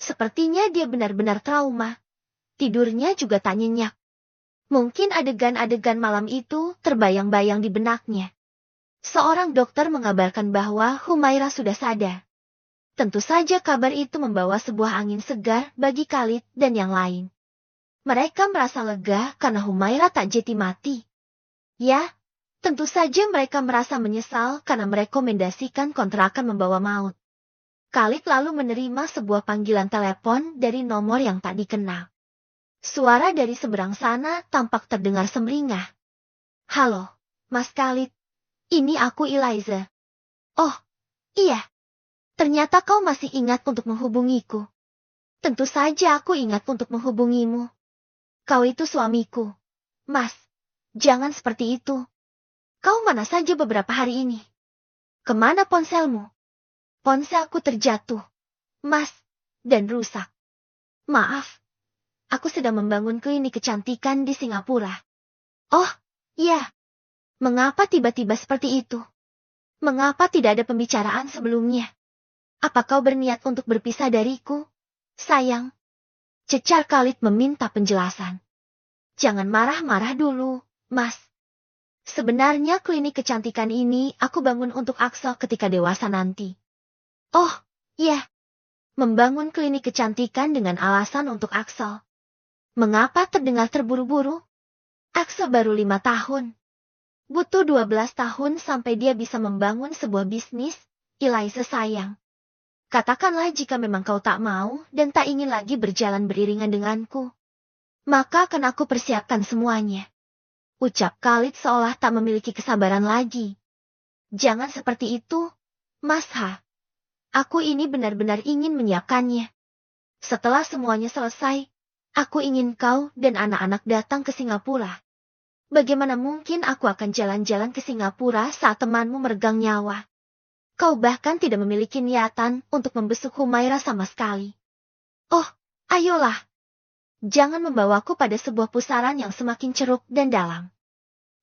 Sepertinya dia benar-benar trauma. Tidurnya juga tak nyenyak. Mungkin adegan-adegan malam itu terbayang-bayang di benaknya. Seorang dokter mengabarkan bahwa Humaira sudah sadar. Tentu saja kabar itu membawa sebuah angin segar bagi Khalid dan yang lain. Mereka merasa lega karena Humaira tak jadi mati. Ya, tentu saja mereka merasa menyesal karena merekomendasikan kontrakan membawa maut. Khalid lalu menerima sebuah panggilan telepon dari nomor yang tak dikenal. Suara dari seberang sana tampak terdengar semringah. Halo, Mas Khalid. Ini aku Eliza. Oh, iya. Ternyata kau masih ingat untuk menghubungiku. Tentu saja aku ingat untuk menghubungimu. Kau itu suamiku. Mas, jangan seperti itu. Kau mana saja beberapa hari ini? Kemana ponselmu? Ponselku terjatuh, Mas, dan rusak. Maaf, aku sedang membangun klinik kecantikan di Singapura. Oh, iya. Mengapa tiba-tiba seperti itu? Mengapa tidak ada pembicaraan sebelumnya? Apa kau berniat untuk berpisah dariku? Sayang. Cecar Khalid meminta penjelasan. Jangan marah-marah dulu, Mas. Sebenarnya klinik kecantikan ini aku bangun untuk Axel ketika dewasa nanti. Oh, iya. Membangun klinik kecantikan dengan alasan untuk Axel. Mengapa terdengar terburu-buru? Axel baru 5 tahun. Butuh 12 tahun sampai dia bisa membangun sebuah bisnis, Eliza sayang. Katakanlah jika memang kau tak mau dan tak ingin lagi berjalan beriringan denganku. Maka akan aku persiapkan semuanya. Ucap Khalid seolah tak memiliki kesabaran lagi. Jangan seperti itu, Mas H. Aku ini benar-benar ingin menyiapkannya. Setelah semuanya selesai, aku ingin kau dan anak-anak datang ke Singapura. Bagaimana mungkin aku akan jalan-jalan ke Singapura saat temanmu meregang nyawa? Kau bahkan tidak memiliki niatan untuk membesuk Humaira sama sekali. Oh, ayolah. Jangan membawaku pada sebuah pusaran yang semakin ceruk dan dalam.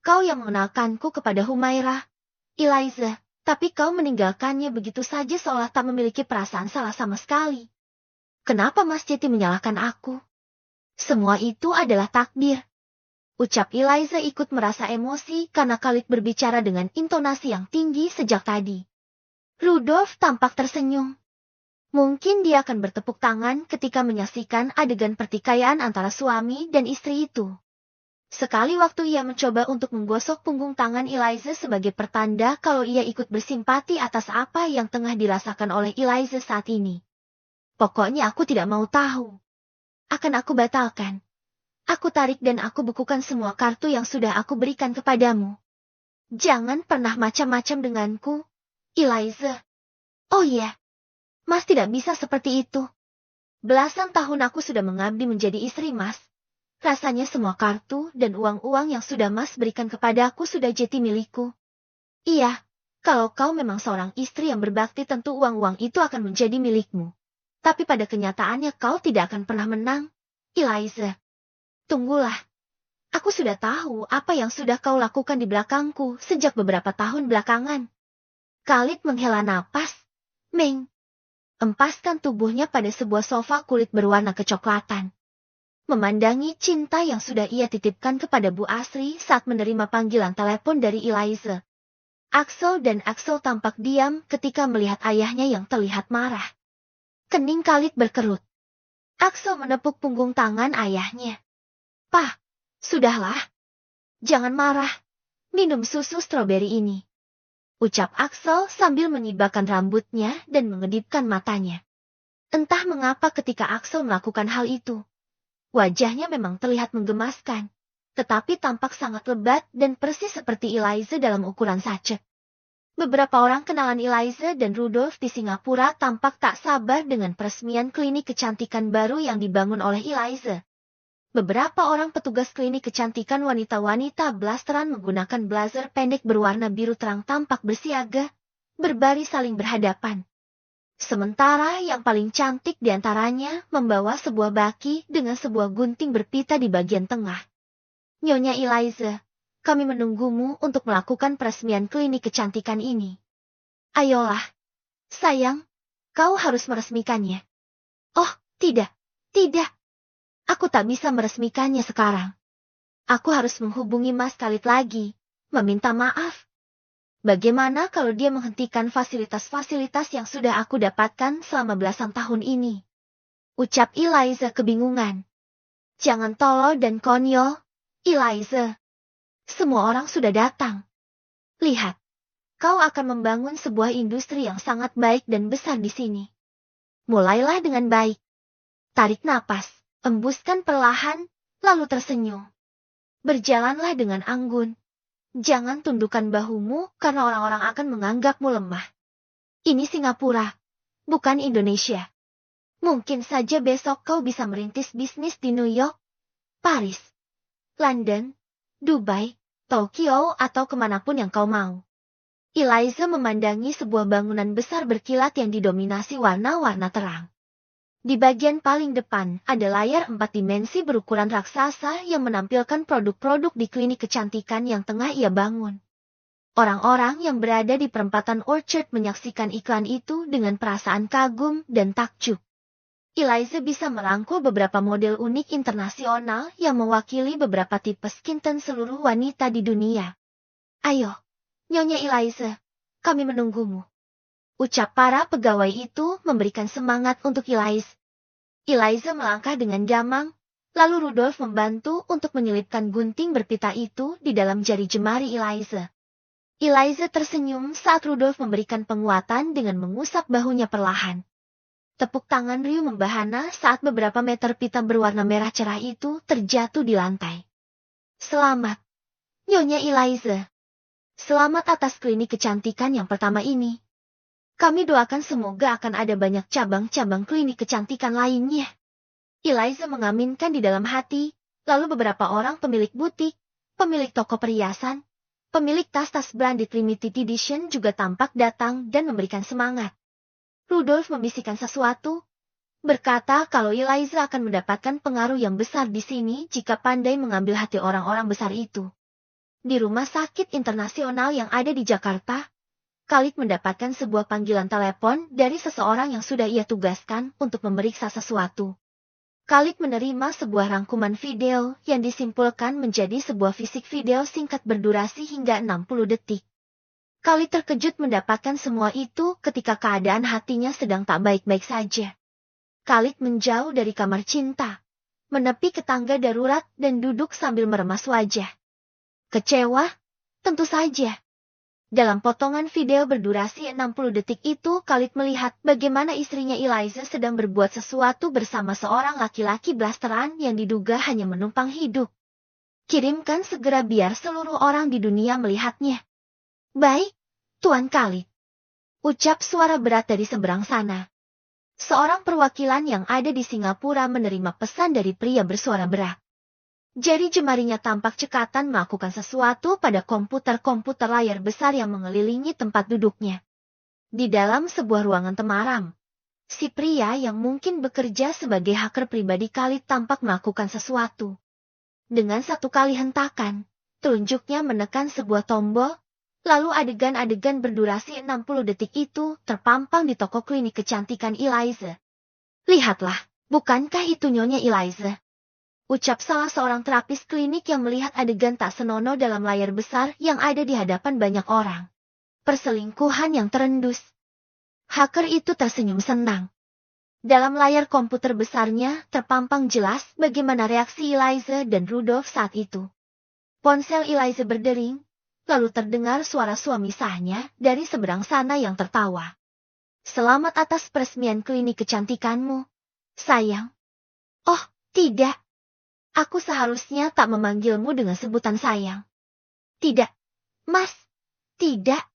Kau yang mengenalkanku kepada Humaira, Eliza, tapi kau meninggalkannya begitu saja seolah tak memiliki perasaan salah sama sekali. Kenapa Mas Jeti menyalahkan aku? Semua itu adalah takdir. Ucap Eliza ikut merasa emosi karena Khalid berbicara dengan intonasi yang tinggi sejak tadi. Rudolf tampak tersenyum. Mungkin dia akan bertepuk tangan ketika menyaksikan adegan pertikaian antara suami dan istri itu. Sekali waktu ia mencoba untuk menggosok punggung tangan Eliza sebagai pertanda kalau ia ikut bersimpati atas apa yang tengah dirasakan oleh Eliza saat ini. Pokoknya aku tidak mau tahu. Akan aku batalkan. Aku tarik dan aku bukukan semua kartu yang sudah aku berikan kepadamu. Jangan pernah macam-macam denganku, Eliza. Oh iya, Mas tidak bisa seperti itu. Belasan tahun aku sudah mengabdi menjadi istri Mas. Rasanya semua kartu dan uang-uang yang sudah Mas berikan kepadaku sudah jadi milikku. Iya, kalau kau memang seorang istri yang berbakti tentu uang-uang itu akan menjadi milikmu. Tapi pada kenyataannya kau tidak akan pernah menang, Eliza. Tunggulah. Aku sudah tahu apa yang sudah kau lakukan di belakangku sejak beberapa tahun belakangan. Khalid menghela napas. Meng. Empaskan tubuhnya pada sebuah sofa kulit berwarna kecoklatan. Memandangi cinta yang sudah ia titipkan kepada Bu Asri saat menerima panggilan telepon dari Eliza. Axel tampak diam ketika melihat ayahnya yang terlihat marah. Kening Khalid berkerut. Axel menepuk punggung tangan ayahnya. Pak, sudahlah. Jangan marah. Minum susu stroberi ini. Ucap Axel sambil menyibakkan rambutnya dan mengedipkan matanya. Entah mengapa ketika Axel melakukan hal itu. Wajahnya memang terlihat menggemaskan. Tetapi tampak sangat lebat dan persis seperti Eliza dalam ukuran sachet. Beberapa orang kenalan Eliza dan Rudolf di Singapura tampak tak sabar dengan peresmian klinik kecantikan baru yang dibangun oleh Eliza. Beberapa orang petugas klinik kecantikan wanita-wanita blasteran menggunakan blazer pendek berwarna biru terang tampak bersiaga, berbaris saling berhadapan. Sementara yang paling cantik di antaranya membawa sebuah baki dengan sebuah gunting berpita di bagian tengah. Nyonya Eliza, kami menunggumu untuk melakukan peresmian klinik kecantikan ini. Ayolah, sayang, kau harus meresmikannya. Oh, Tidak, tidak. Aku tak bisa meresmikannya sekarang. Aku harus menghubungi Mas Khalid lagi, meminta maaf. Bagaimana kalau dia menghentikan fasilitas-fasilitas yang sudah aku dapatkan selama belasan tahun ini? Ucap Eliza kebingungan. Jangan tolol dan konyol, Eliza. Semua orang sudah datang. Lihat, kau akan membangun sebuah industri yang sangat baik dan besar di sini. Mulailah dengan baik. Tarik napas, embuskan perlahan, lalu tersenyum. Berjalanlah dengan anggun. Jangan tundukkan bahumu karena orang-orang akan menganggapmu lemah. Ini Singapura, bukan Indonesia. Mungkin saja besok kau bisa merintis bisnis di New York, Paris, London, Dubai, Tokyo atau kemanapun yang kau mau. Eliza memandangi sebuah bangunan besar berkilat yang didominasi warna-warna terang. Di bagian paling depan ada layar 4 dimensi berukuran raksasa yang menampilkan produk-produk di klinik kecantikan yang tengah ia bangun. Orang-orang yang berada di perempatan Orchard menyaksikan iklan itu dengan perasaan kagum dan takjub. Eliza bisa merangkul beberapa model unik internasional yang mewakili beberapa tipe skin tone seluruh wanita di dunia. Ayo, Nyonya Eliza, kami menunggumu. Ucap para pegawai itu memberikan semangat untuk Eliza. Eliza melangkah dengan gamang, lalu Rudolf membantu untuk menyelipkan gunting berpita itu di dalam jari jemari Eliza. Eliza tersenyum saat Rudolf memberikan penguatan dengan mengusap bahunya perlahan. Tepuk tangan riuh membahana saat beberapa meter pita berwarna merah cerah itu terjatuh di lantai. Selamat, Nyonya Eliza. Selamat atas klinik kecantikan yang pertama ini. Kami doakan semoga akan ada banyak cabang-cabang klinik kecantikan lainnya. Eliza mengaminkan di dalam hati, lalu beberapa orang pemilik butik, pemilik toko perhiasan, pemilik tas-tas branded limited edition juga tampak datang dan memberikan semangat. Rudolf membisikkan sesuatu, berkata kalau Eliza akan mendapatkan pengaruh yang besar di sini jika pandai mengambil hati orang-orang besar itu. Di rumah sakit internasional yang ada di Jakarta, Khalid mendapatkan sebuah panggilan telepon dari seseorang yang sudah ia tugaskan untuk memeriksa sesuatu. Khalid menerima sebuah rangkuman video yang disimpulkan menjadi sebuah fisik video singkat berdurasi hingga 60 detik. Khalid terkejut mendapatkan semua itu ketika keadaan hatinya sedang tak baik-baik saja. Khalid menjauh dari kamar cinta, menepi ke tangga darurat dan duduk sambil meremas wajah. Kecewa? Tentu saja. Dalam potongan video berdurasi 60 detik itu, Khalid melihat bagaimana istrinya Eliza sedang berbuat sesuatu bersama seorang laki-laki blasteran yang diduga hanya menumpang hidup. Kirimkan segera biar seluruh orang di dunia melihatnya. Baik, Tuan Khalid. Ucap suara berat dari seberang sana. Seorang perwakilan yang ada di Singapura menerima pesan dari pria bersuara berat. Jari jemarinya tampak cekatan melakukan sesuatu pada komputer-komputer layar besar yang mengelilingi tempat duduknya. Di dalam sebuah ruangan temaram, si pria yang mungkin bekerja sebagai hacker pribadi Khalid tampak melakukan sesuatu. Dengan satu kali hentakan, telunjuknya menekan sebuah tombol, lalu adegan-adegan berdurasi 60 detik itu terpampang di toko klinik kecantikan Eliza. Lihatlah, bukankah itu Nyonya Eliza? Ucap salah seorang terapis klinik yang melihat adegan tak senonoh dalam layar besar yang ada di hadapan banyak orang. Perselingkuhan yang terendus. Hacker itu tersenyum senang. Dalam layar komputer besarnya terpampang jelas bagaimana reaksi Eliza dan Rudolf saat itu. Ponsel Eliza berdering, lalu terdengar suara suami sahnya dari seberang sana yang tertawa. Selamat atas peresmian klinik kecantikanmu, sayang. Oh, tidak. Aku seharusnya tak memanggilmu dengan sebutan sayang. Tidak, Mas. Tidak.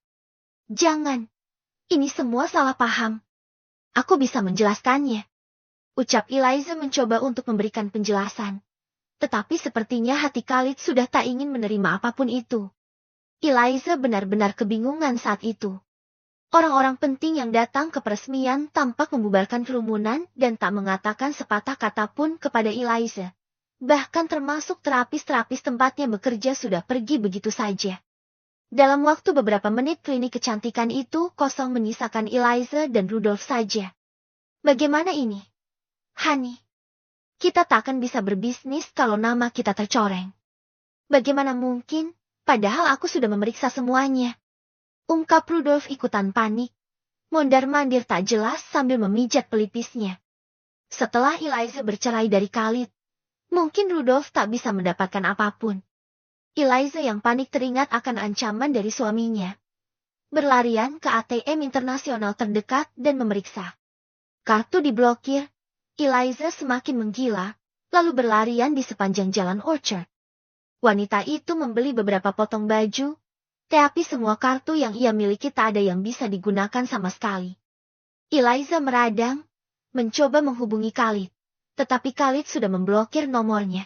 Jangan. Ini semua salah paham. Aku bisa menjelaskannya. Ucap Eliza mencoba untuk memberikan penjelasan. Tetapi sepertinya hati Khalid sudah tak ingin menerima apapun itu. Eliza benar-benar kebingungan saat itu. Orang-orang penting yang datang ke peresmian tampak membubarkan kerumunan dan tak mengatakan sepatah kata pun kepada Eliza. Bahkan termasuk terapis-terapis tempatnya bekerja sudah pergi begitu saja. Dalam waktu beberapa menit klinik kecantikan itu kosong menyisakan Eliza dan Rudolf saja. Bagaimana ini? Honey, kita tak akan bisa berbisnis kalau nama kita tercoreng. Bagaimana mungkin, padahal aku sudah memeriksa semuanya. Ungkap Rudolf ikutan panik. Mondar-mandir tak jelas sambil memijat pelipisnya. Setelah Eliza bercerai dari Khalid, mungkin Rudolf tak bisa mendapatkan apapun. Eliza yang panik teringat akan ancaman dari suaminya. Berlarian ke ATM internasional terdekat dan memeriksa. Kartu diblokir. Eliza semakin menggila, lalu berlarian di sepanjang jalan Orchard. Wanita itu membeli beberapa potong baju, tapi semua kartu yang ia miliki tak ada yang bisa digunakan sama sekali. Eliza meradang, mencoba menghubungi Khalid, tetapi Khalid sudah memblokir nomornya.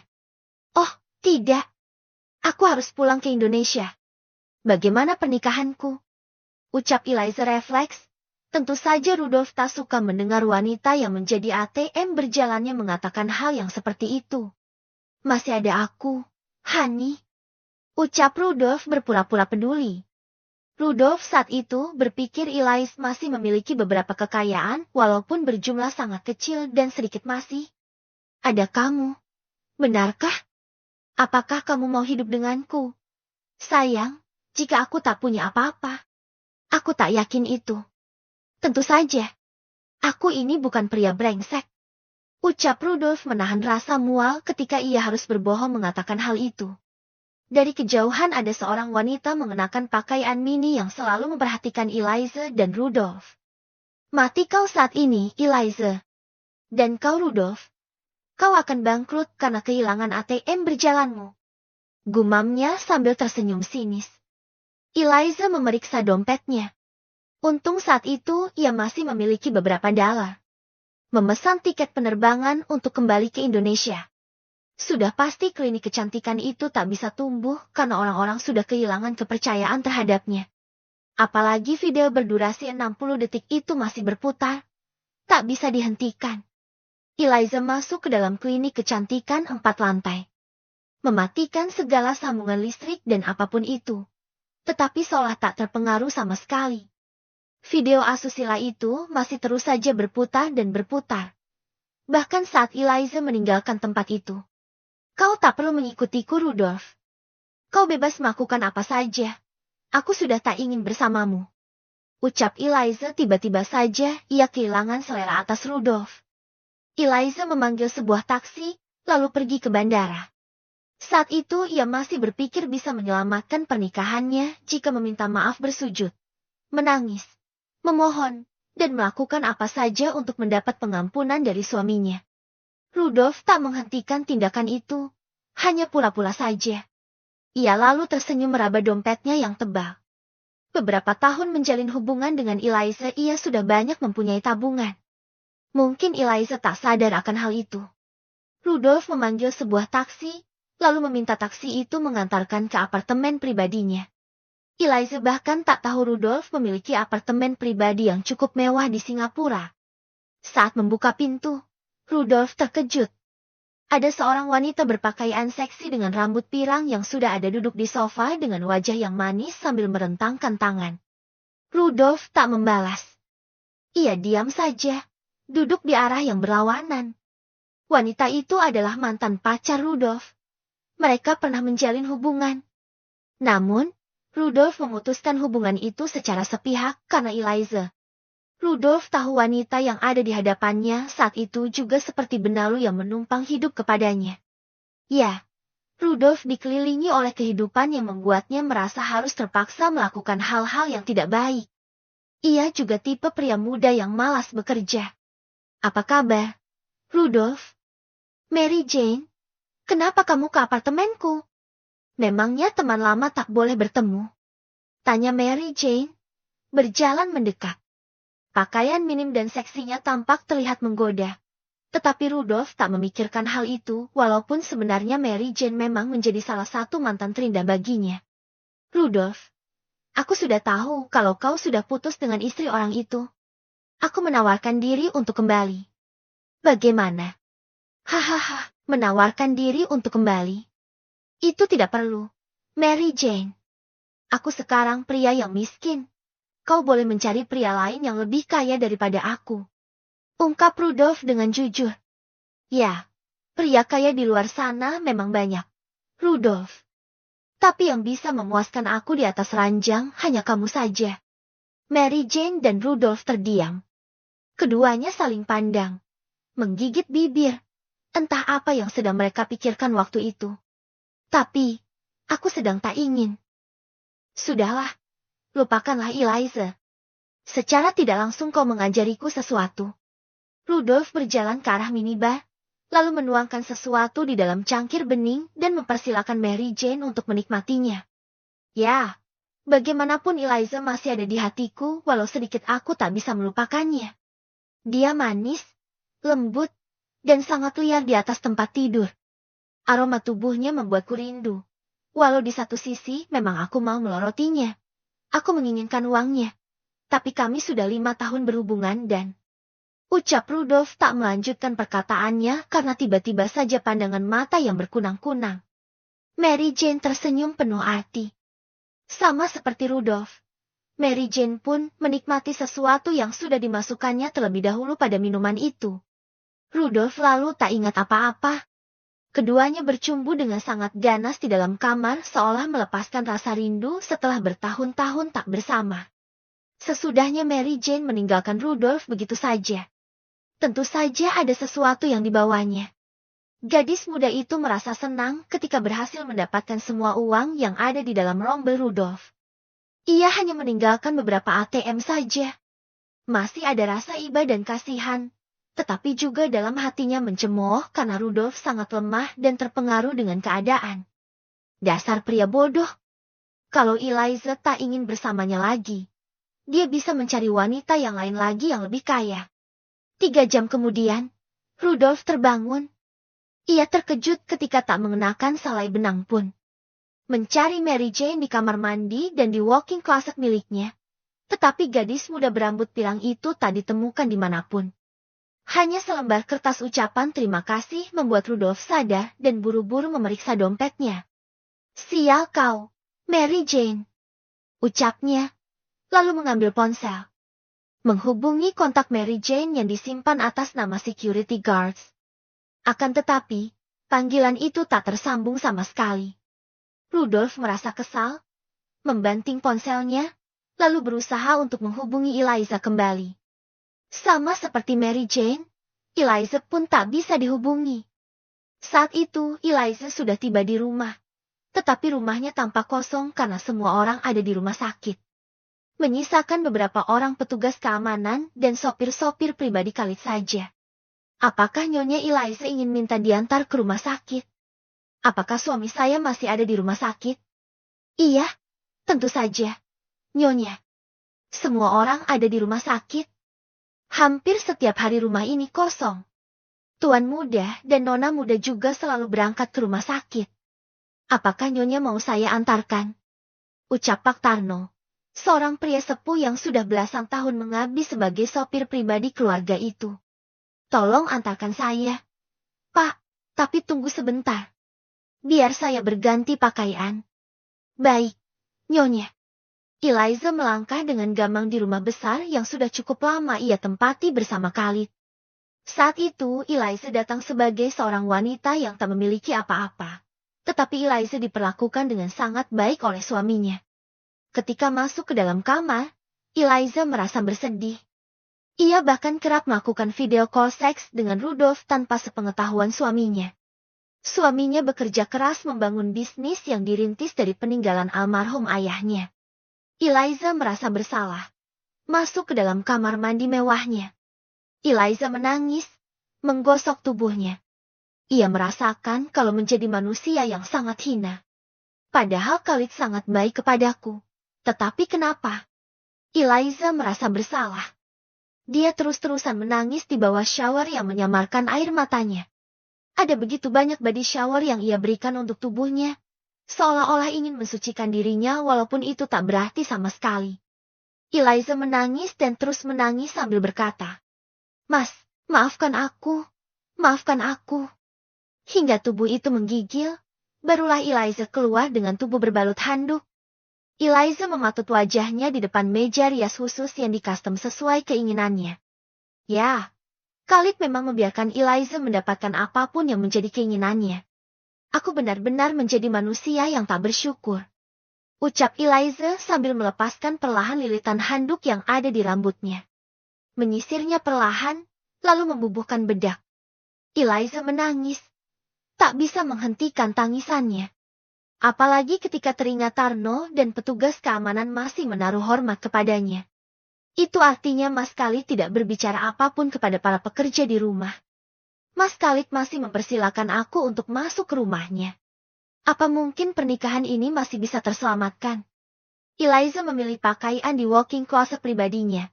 Oh, tidak. Aku harus pulang ke Indonesia. Bagaimana pernikahanku? Ucap Eliza refleks. Tentu saja Rudolf tak suka mendengar wanita yang menjadi ATM berjalannya mengatakan hal yang seperti itu. Masih ada aku, honey. Ucap Rudolf berpura-pura peduli. Rudolf saat itu berpikir Eliza masih memiliki beberapa kekayaan walaupun berjumlah sangat kecil dan sedikit masih. Ada kamu. Benarkah? Apakah kamu mau hidup denganku? Sayang, jika aku tak punya apa-apa. Aku tak yakin itu. Tentu saja. Aku ini bukan pria brengsek. Ucap Rudolf menahan rasa mual ketika ia harus berbohong mengatakan hal itu. Dari kejauhan ada seorang wanita mengenakan pakaian mini yang selalu memperhatikan Eliza dan Rudolf. Mati kau saat ini, Eliza. Dan kau, Rudolf. Kau akan bangkrut karena kehilangan ATM berjalanmu. Gumamnya sambil tersenyum sinis. Eliza memeriksa dompetnya. Untung saat itu ia masih memiliki beberapa dolar. Memesan tiket penerbangan untuk kembali ke Indonesia. Sudah pasti klinik kecantikan itu tak bisa tumbuh karena orang-orang sudah kehilangan kepercayaan terhadapnya. Apalagi video berdurasi 60 detik itu masih berputar. Tak bisa dihentikan. Eliza masuk ke dalam klinik kecantikan 4 lantai. Mematikan segala sambungan listrik dan apapun itu. Tetapi seolah tak terpengaruh sama sekali. Video asusila itu masih terus saja berputar dan berputar. Bahkan saat Eliza meninggalkan tempat itu. Kau tak perlu mengikutiku, Rudolf. Kau bebas melakukan apa saja. Aku sudah tak ingin bersamamu. Ucap Eliza tiba-tiba saja ia kehilangan selera atas Rudolf. Eliza memanggil sebuah taksi, lalu pergi ke bandara. Saat itu ia masih berpikir bisa menyelamatkan pernikahannya jika meminta maaf bersujud. Menangis. Memohon, dan melakukan apa saja untuk mendapat pengampunan dari suaminya. Rudolf tak menghentikan tindakan itu, hanya pura-pura saja. Ia lalu tersenyum meraba dompetnya yang tebal. Beberapa tahun menjalin hubungan dengan Eliza, ia sudah banyak mempunyai tabungan. Mungkin Eliza tak sadar akan hal itu. Rudolf memanggil sebuah taksi, lalu meminta taksi itu mengantarkan ke apartemen pribadinya. Eliza bahkan tak tahu Rudolf memiliki apartemen pribadi yang cukup mewah di Singapura. Saat membuka pintu, Rudolf terkejut. Ada seorang wanita berpakaian seksi dengan rambut pirang yang sudah ada duduk di sofa dengan wajah yang manis sambil merentangkan tangan. Rudolf tak membalas. Ia diam saja, duduk di arah yang berlawanan. Wanita itu adalah mantan pacar Rudolf. Mereka pernah menjalin hubungan. Namun, Rudolf memutuskan hubungan itu secara sepihak karena Eliza. Rudolf tahu wanita yang ada di hadapannya saat itu juga seperti benalu yang menumpang hidup kepadanya. Ya, Rudolf dikelilingi oleh kehidupan yang membuatnya merasa harus terpaksa melakukan hal-hal yang tidak baik. Ia juga tipe pria muda yang malas bekerja. Apa kabar, Rudolf? Mary Jane, kenapa kamu ke apartemenku? Memangnya teman lama tak boleh bertemu? Tanya Mary Jane, berjalan mendekat. Pakaian minim dan seksinya tampak terlihat menggoda. Tetapi Rudolf tak memikirkan hal itu, walaupun sebenarnya Mary Jane memang menjadi salah satu mantan terindah baginya. Rudolf, aku sudah tahu kalau kau sudah putus dengan istri orang itu. Aku menawarkan diri untuk kembali. Bagaimana? Hahaha, menawarkan diri untuk kembali. Itu tidak perlu, Mary Jane. Aku sekarang pria yang miskin. Kau boleh mencari pria lain yang lebih kaya daripada aku. Ungkap Rudolf dengan jujur. Ya, pria kaya di luar sana memang banyak, Rudolf. Tapi yang bisa memuaskan aku di atas ranjang hanya kamu saja. Mary Jane dan Rudolf terdiam. Keduanya saling pandang, menggigit bibir. Entah apa yang sedang mereka pikirkan waktu itu. Tapi, aku sedang tak ingin. Sudahlah, lupakanlah Eliza. Secara tidak langsung kau mengajariku sesuatu. Rudolf berjalan ke arah minibar, lalu menuangkan sesuatu di dalam cangkir bening dan mempersilakan Mary Jane untuk menikmatinya. Ya, bagaimanapun Eliza masih ada di hatiku walau sedikit aku tak bisa melupakannya. Dia manis, lembut, dan sangat liar di atas tempat tidur. Aroma tubuhnya membuatku rindu. Walau di satu sisi memang aku mau melorotinya. Aku menginginkan uangnya. Tapi kami sudah 5 tahun berhubungan dan... Ucap Rudolf tak melanjutkan perkataannya karena tiba-tiba saja pandangan mata yang berkunang-kunang. Mary Jane tersenyum penuh arti. Sama seperti Rudolf, Mary Jane pun menikmati sesuatu yang sudah dimasukkannya terlebih dahulu pada minuman itu. Rudolf lalu tak ingat apa-apa. Keduanya bercumbu dengan sangat ganas di dalam kamar seolah melepaskan rasa rindu setelah bertahun-tahun tak bersama. Sesudahnya Mary Jane meninggalkan Rudolf begitu saja. Tentu saja ada sesuatu yang dibawanya. Gadis muda itu merasa senang ketika berhasil mendapatkan semua uang yang ada di dalam rombel Rudolf. Ia hanya meninggalkan beberapa ATM saja. Masih ada rasa iba dan kasihan. Tetapi juga dalam hatinya mencemooh karena Rudolf sangat lemah dan terpengaruh dengan keadaan. Dasar pria bodoh. Kalau Eliza tak ingin bersamanya lagi, dia bisa mencari wanita yang lain lagi yang lebih kaya. 3 jam kemudian, Rudolf terbangun. Ia terkejut ketika tak mengenakan selai benang pun. Mencari Mary Jane di kamar mandi dan di walk-in closet miliknya. Tetapi gadis muda berambut pirang itu tak ditemukan dimanapun. Hanya selembar kertas ucapan terima kasih membuat Rudolf sadar dan buru-buru memeriksa dompetnya. Sial kau, Mary Jane, ucapnya, lalu mengambil ponsel. Menghubungi kontak Mary Jane yang disimpan atas nama security guards. Akan tetapi, panggilan itu tak tersambung sama sekali. Rudolf merasa kesal, membanting ponselnya, lalu berusaha untuk menghubungi Eliza kembali. Sama seperti Mary Jane, Eliza pun tak bisa dihubungi. Saat itu Eliza sudah tiba di rumah. Tetapi rumahnya tampak kosong karena semua orang ada di rumah sakit. Menyisakan beberapa orang petugas keamanan dan sopir-sopir pribadi Khalid saja. Apakah Nyonya Eliza ingin minta diantar ke rumah sakit? Apakah suami saya masih ada di rumah sakit? Iya, tentu saja. Nyonya. Semua orang ada di rumah sakit. Hampir setiap hari rumah ini kosong. Tuan muda dan nona muda juga selalu berangkat ke rumah sakit. Apakah Nyonya mau saya antarkan? Ucap Pak Tarno, seorang pria sepuh yang sudah belasan tahun mengabdi sebagai sopir pribadi keluarga itu. Tolong antarkan saya. Pak, tapi tunggu sebentar. Biar saya berganti pakaian. Baik, Nyonya. Eliza melangkah dengan gamang di rumah besar yang sudah cukup lama ia tempati bersama Khalid. Saat itu Eliza datang sebagai seorang wanita yang tak memiliki apa-apa. Tetapi Eliza diperlakukan dengan sangat baik oleh suaminya. Ketika masuk ke dalam kamar, Eliza merasa bersedih. Ia bahkan kerap melakukan video call seks dengan Rudolf tanpa sepengetahuan suaminya. Suaminya bekerja keras membangun bisnis yang dirintis dari peninggalan almarhum ayahnya. Eliza merasa bersalah. Masuk ke dalam kamar mandi mewahnya. Eliza menangis, menggosok tubuhnya. Ia merasakan kalau menjadi manusia yang sangat hina. Padahal Khalid sangat baik kepadaku. Tetapi kenapa? Eliza merasa bersalah. Dia terus-terusan menangis di bawah shower yang menyamarkan air matanya. Ada begitu banyak body shower yang ia berikan untuk tubuhnya. Seolah-olah ingin mensucikan dirinya walaupun itu tak berarti sama sekali. Eliza menangis dan terus menangis sambil berkata, Mas, maafkan aku. Maafkan aku. Hingga tubuh itu menggigil, barulah Eliza keluar dengan tubuh berbalut handuk. Eliza mematut wajahnya di depan meja rias khusus yang dikastem sesuai keinginannya. Ya, Khalid memang membiarkan Eliza mendapatkan apapun yang menjadi keinginannya. Aku benar-benar menjadi manusia yang tak bersyukur. Ucap Eliza sambil melepaskan perlahan lilitan handuk yang ada di rambutnya. Menyisirnya perlahan, lalu membubuhkan bedak. Eliza menangis. Tak bisa menghentikan tangisannya. Apalagi ketika teringat Tarno dan petugas keamanan masih menaruh hormat kepadanya. Itu artinya Mas Khalid tidak berbicara apapun kepada para pekerja di rumah. Mas Khalid masih mempersilahkan aku untuk masuk ke rumahnya. Apa mungkin pernikahan ini masih bisa terselamatkan? Eliza memilih pakaian di walking closet pribadinya.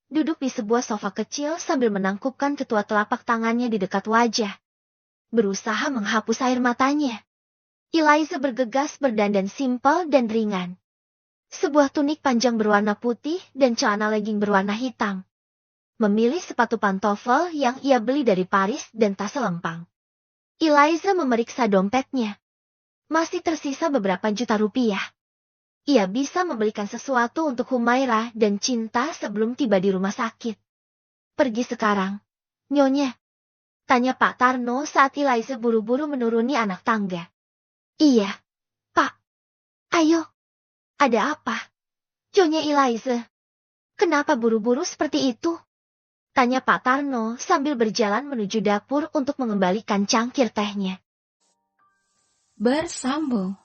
Duduk di sebuah sofa kecil sambil menangkupkan kedua telapak tangannya di dekat wajah. Berusaha menghapus air matanya. Eliza bergegas berdandan simpel dan ringan. Sebuah tunik panjang berwarna putih dan celana legging berwarna hitam. Memilih sepatu pantofel yang ia beli dari Paris dan tas selempang. Eliza memeriksa dompetnya. Masih tersisa beberapa juta rupiah. Ia bisa membelikan sesuatu untuk Humaira dan Cinta sebelum tiba di rumah sakit. Pergi sekarang, Nyonya. Tanya Pak Tarno saat Eliza buru-buru menuruni anak tangga. Iya, Pak. Ayo. Ada apa? Nyonya Eliza. Kenapa buru-buru seperti itu? Tanya Pak Tarno sambil berjalan menuju dapur untuk mengembalikan cangkir tehnya. Bersambung.